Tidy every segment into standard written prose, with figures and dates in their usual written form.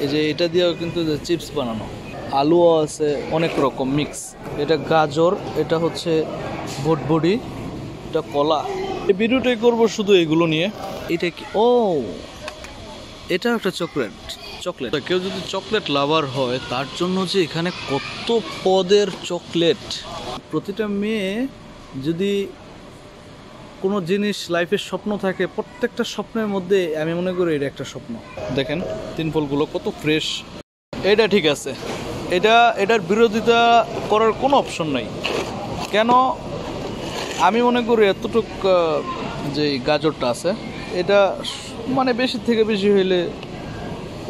এই যে এটা দিয়েও কিন্তু চিপস বানানো, আলুও আছে, অনেক রকম মিক্স। এটা গাজর, এটা হচ্ছে ভুটভুটি, এটা কলা। এই ভিডিওটাই করবো শুধু এগুলো নিয়ে। এটা কি, ও এটা একটা চকলেট। কেউ যদি চকলেট লাভার হয় তার জন্য যে এখানে কত পদের চকলেট। প্রতিটা মেয়ে যদি কোনো জিনিস লাইফের স্বপ্ন থাকে, প্রত্যেকটা স্বপ্নের মধ্যে আমি মনে করি এটা একটা স্বপ্ন। দেখেন তিন ফলগুলো কত ফ্রেশ। এটা ঠিক আছে, এটার বিরোধিতা করার কোনো অপশন নাই। কেন? আমি মনে করি এতটুক যে গাজরটা আছে এটা মানে বেশি থেকে বেশি হইলে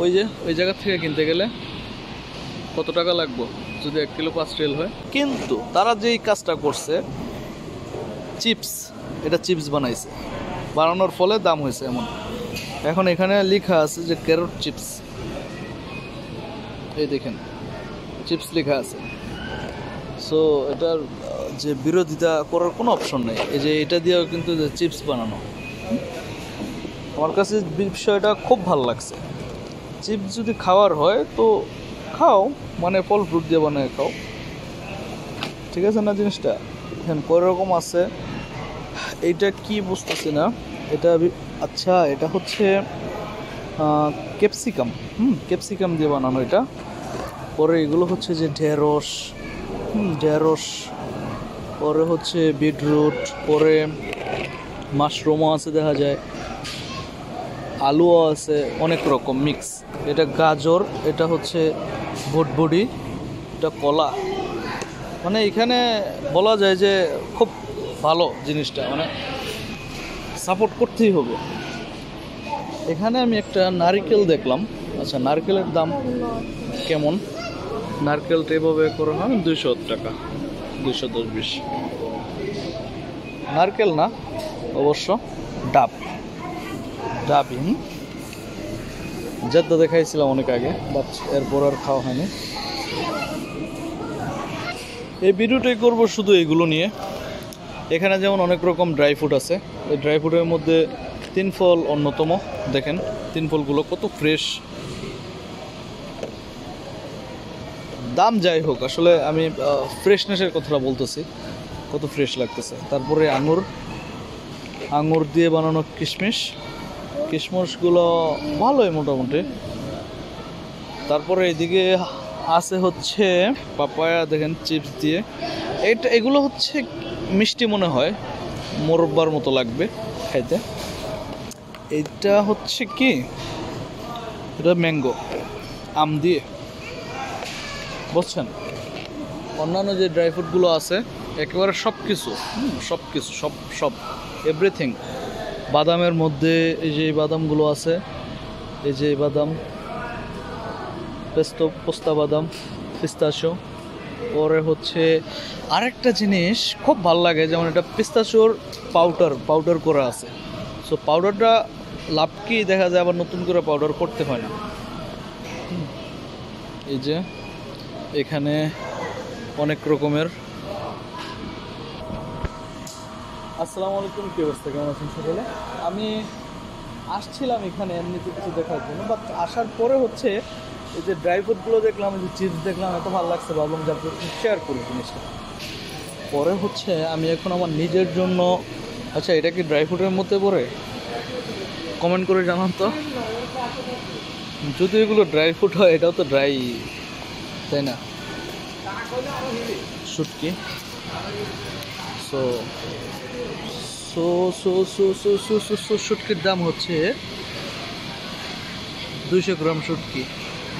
ওই জায়গা থেকে কিনতে গেলে কত টাকা লাগবে যদি 1 কিলো 5 রিয়াল হয়। কিন্তু তারা যেই কাজটা করছে, এটা চিপস বানাইছে, বানানোর ফলে দাম হয়েছে এমন। এখন এখানে লেখা আছে যে ক্যারট চিপস, এই দেখেন চিপস লেখা আছে। সো এটার যে বিরোধিতা করার কোনো অপশন নেই। এই যে এটা দিয়েও কিন্তু চিপস বানানো। আমার কাছে বিষয়টা খুব ভালো লাগছে। চিপস যদি খাওয়ার হয় তো খাও, মানে ফল ফ্রুট দিয়ে বানিয়ে খাও, ঠিক আছে না? জিনিসটা এখন কয় রকম আছে এইটা কি বুঝতেছি না। এটা আচ্ছা, এটা হচ্ছে ক্যাপসিকাম, ক্যাপসিকাম দিয়ে বানানো এটা। পরে এগুলো হচ্ছে যে ঢেঁড়স, পরে হচ্ছে বিটরুট, পরে মাশরুমও আছে দেখা যায়, আলুও আছে, অনেক রকম মিক্স। এটা গাজর, এটা হচ্ছে ভুটভুটি, এটা কলা। মানে এখানে বলা যায় যে খুব ভালো জিনিসটা, মানে সাপোর্ট করতেই হবে। এখানে আমি একটা নারকেল দেখলাম। আচ্ছা, নারকেলের দাম কেমন? নারকেলটা এভাবে করা হয় 200 টাকা, 210-20। নারকেল না, অবশ্য ডাবই জেদ্দা দেখাইছিলাম অনেক আগে, বাট এরপর আর খাওয়া হয়নি। এই ভিডিওটাই করব শুধু এগুলো নিয়ে। এখানে যেমন অনেক রকম ড্রাই ফ্রুট আছে, এই ড্রাই ফ্রুটের মধ্যে 3 ফল অন্যতম। দেখেন 3 ফলগুলো কত ফ্রেশ। দাম যাই হোক, আসলে আমি ফ্রেশনেসের কথাটা বলতেছি, কত ফ্রেশ লাগতেছে। তারপরে আঙুর দিয়ে বানানো কিশমিশগুলো ভালোই মোটামুটি। তারপরে এদিকে আছে হচ্ছে পাপায়া, দেখেন চিপস দিয়ে। এগুলো হচ্ছে মিষ্টি মনে হয়, মোরব্বার মতো লাগবে খাইতে। এইটা হচ্ছে কি, এটা ম্যাঙ্গো, আম দিয়ে, বুঝছেন? অন্যান্য যে ড্রাই ফ্রুটগুলো আছে একেবারে সব কিছু সব এভরিথিং। বাদামের মধ্যে এই যে বাদামগুলো আছে, এই যে বাদাম, পোস্তা বাদাম, পিস্তাশো। পরে হচ্ছে আরেকটা জিনিস খুব ভালো লাগে, যেমন এটা পিস্তাশোর পাউডার করা আছে। সো পাউডারটা লাভ কি, দেখা যায় আবার নতুন করে পাউডার করতে হয় না। এই যে এখানে অনেক রকমের। আসসালামু আলাইকুম, কি অবস্থা, কেমন আছেন সকলে? আমি আসছিলাম এখানে এমনিতে কিছু দেখার জন্য, বাট আসার পরে হচ্ছে এই যে ড্রাই ফ্রুটগুলো দেখলাম, এই যে চিপস দেখলাম, এত ভালো লাগছে, ভাবলাম যে আপনাদের শেয়ার করি জিনিসটা। পরে হচ্ছে আমি এখন আমার নিজের জন্য, আচ্ছা এটা কি ড্রাই ফ্রুটের মধ্যে পড়ে? কমেন্ট করে জানান তো। যদি এগুলো ড্রাই ফ্রুট হয়, এটাও তো ড্রাই, তাই না? শুটকি। সো শুটকির দাম হচ্ছে 200 গ্রাম শুটকি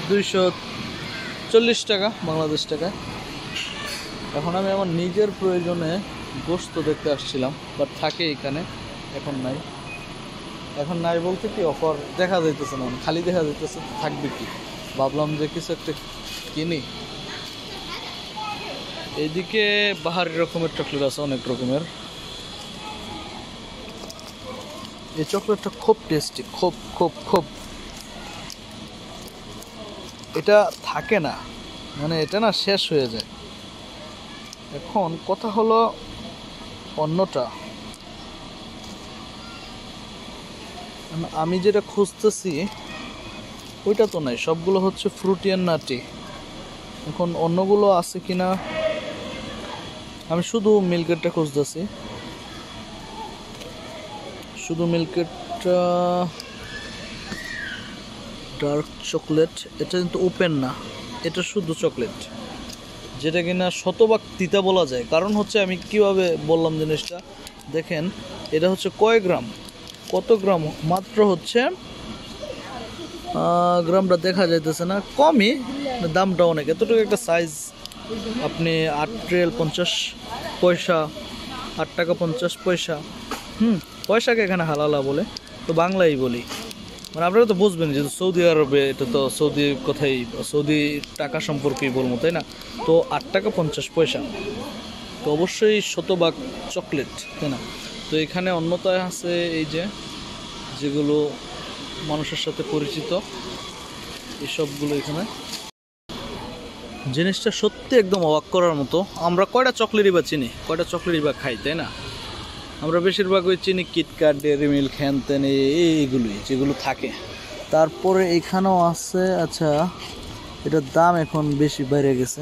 240 টাকা বাংলাদেশ টাকায়। এখন আমি আমার নিজের প্রয়োজনে গোশত দেখতে আসছিলাম, বাট থাকে এখানে, এখন নাই বলতে কি, অফার দেখা যাইতেছে না, খালি দেখা যাইতেছে, থাকবে কি, ভাবলাম যে কিছু একটা কিনি। এইদিকে বাহারি রকমের চকলেট আছে, অনেক রকমের। এই চকলেটটা খুব টেস্টি, খুব এটা থাকে না, মানে এটা না শেষ হয়ে যায়। এখন কথা হলো অন্যটা, আমি যেটা খুঁজতেছি ওইটা তো নাই, সবগুলো হচ্ছে ফ্রুটি অ্যান্ড নাটি। এখন অন্যগুলো আছে কিনা, আমি শুধু মিল্কেটটা খুঁজতেছি, শুধু মিল্কেটটা। ডার্ক চকলেট, এটা কিন্তু ওপেন না, এটা শুধু চকলেট, যেটা কিনা শতভাগ তিতা বলা যায়। কারণ হচ্ছে আমি কিভাবে বললাম জিনিসটা দেখেন, এটা হচ্ছে কয় গ্রাম, কত গ্রাম, মাত্র হচ্ছে গ্রামটা দেখা যাইতেছে না, কমই, দামটা অনেক। এতটুকু একটা সাইজ আপনি 8 রিয়াল 50 পয়সা, 8 টাকা 50 পয়সা। পয়সাকে এখানে হালালা বলে, তো বাংলাই বলি, মানে আপনারা তো বুঝবেন যে সৌদি আরবে, এটা তো সৌদির কথাই, সৌদি টাকা সম্পর্কেই বলবো, তাই না? তো 8 টাকা 50 পয়সা, তো অবশ্যই শতভাগ চকলেট, তাই না? তো এখানে অন্যতায় আছে এই যে যেগুলো মানুষের সাথে পরিচিত, এসবগুলো এখানে। জিনিসটা সত্যি একদম অবাক করার মতো। আমরা কয়টা চকলেটই বা চিনি, কয়টা চকলেটই বা খাই, তাই না? আমরা বেশিরভাগ ওই চিনি কিটক্যাট, ডেয়ারি মিল্ক, হ্যান ত্যান, এইগুলোই যেগুলো থাকে। তারপরে এখানেও আছে, আচ্ছা এটার দাম এখন বেশি বেড়ে গেছে।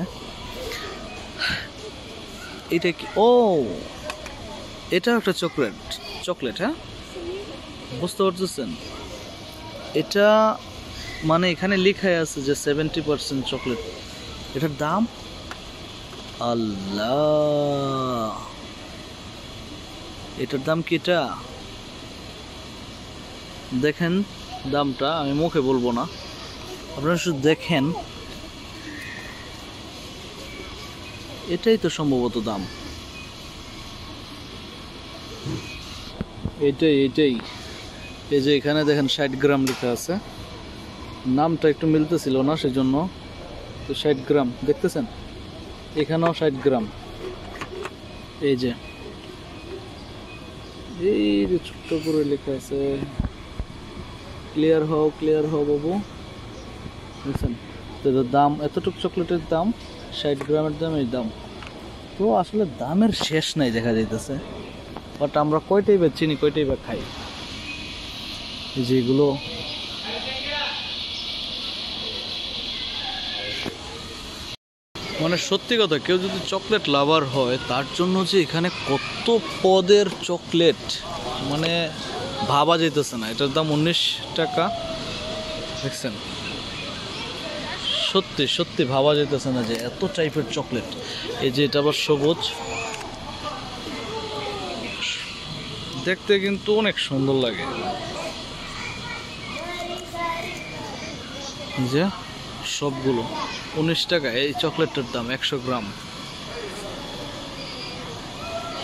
এটা কি? ও, এটা একটা চকলেট, চকলেট, হ্যাঁ বুঝতে পারতেছেন? এটা মানে এখানে লেখাই আছে যে 70% চকলেট। এটার দাম, আল্লাহ, এটার দাম কি? এটা দেখেন দামটা, আমি মুখে বলবো না, আপনারা শুধু দেখেন, এটাই তো সম্ভবত দাম, এটাই। এই যে এখানে দেখেন 60 গ্রাম লেখা আছে, নামটা একটু মিলতেছিল না সেজন্য, তো 60 গ্রাম দেখতেছেন, এখানেও 60 গ্রাম। এই যে ছোট্ট করে লেখা আছে, ক্লিয়ার হও বাবু, দেখছেন? তো এটার দাম, এতটুকু চকলেটের দাম, 60 গ্রামের দাম, এই দাম। তো আসলে দামের শেষ নাই দেখা যাইতেছে, বাট আমরা কয়টাই বা চিনি, কয়টাই বা খাই, যেগুলো মানে সত্যি কথা, কেউ যদি চকলেট লাভার হয় তার জন্য যে এখানে কত পদের চকলেট, মানে ভাবা যাইতেছে না। এটার দাম 19 টাকা, দেখছেন? সত্যি ভাবা যাইতেছে না যে এত টাইপের চকলেট। এই যে এটা আবার সবুজ, দেখতে কিন্তু অনেক সুন্দর লাগে। যে সবগুলো 19 টাকা এই চকলেটটার দাম, 100 গ্রাম।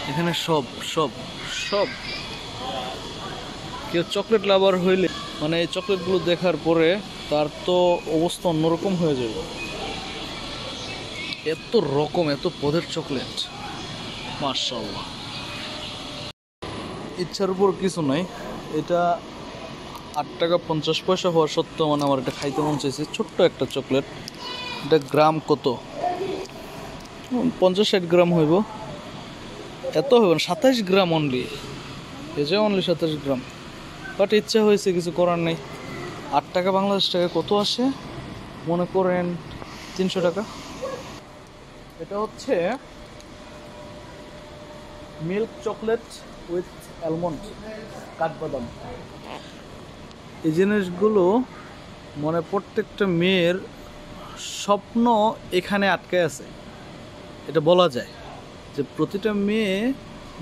এখানে সব কেউ চকলেট লাভার হইলে, মানে এই চকলেটগুলো দেখার পরে তার তো অবস্থা অন্যরকম হয়ে যাবে। এত রকম, এত পদের চকলেট, মাশাআল্লাহ। ইচ্ছার উপর কিছু নাই। এটা 8 টাকা 50 পয়সা হওয়া সত্ত্বেও মানে আমার এটা খাইতে মন চাইছে। ছোট্ট একটা চকলেট, এটা গ্রাম কত, 50-60 গ্রাম হইব, এত হইব না, 27 গ্রাম অনলি, এই যে অনলি 27 গ্রাম। বাট ইচ্ছা হয়েছে, কিছু করার নেই। 8 টাকা বাংলাদেশ টাকা কত আসে মনে করেন, 300 টাকা। এটা হচ্ছে মিল্ক চকলেট উইথ অ্যালমন্ড, কাঠবাদাম। এই জিনিসগুলো মানে প্রত্যেকটা মেয়ের স্বপ্ন এখানে আটকে আছে। এটা বলা যায় যে প্রতিটা মেয়ে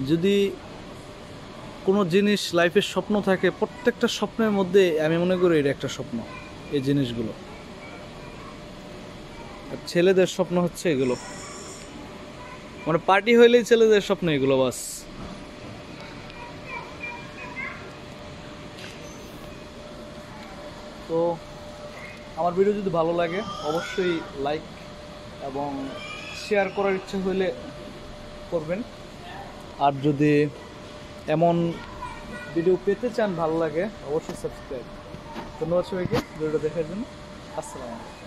যদি কোনো জিনিস লাইফের স্বপ্ন থাকে, প্রত্যেকটা স্বপ্নের মধ্যে আমি মনে করি এটা একটা স্বপ্ন, এই জিনিসগুলো। আর ছেলেদের স্বপ্ন হচ্ছে এগুলো, মানে পার্টি হইলেই ছেলেদের স্বপ্ন এগুলো, বাস। তো আমার ভিডিও যদি ভালো লাগে অবশ্যই লাইক এবং শেয়ার করার ইচ্ছা হইলে করবেন। আর যদি এমন ভিডিও পেতে চান, ভালো লাগে, অবশ্যই সাবস্ক্রাইব। ধন্যবাদ সবাইকে ভিডিওটা দেখার জন্য। আসসালামু আলাইকুম।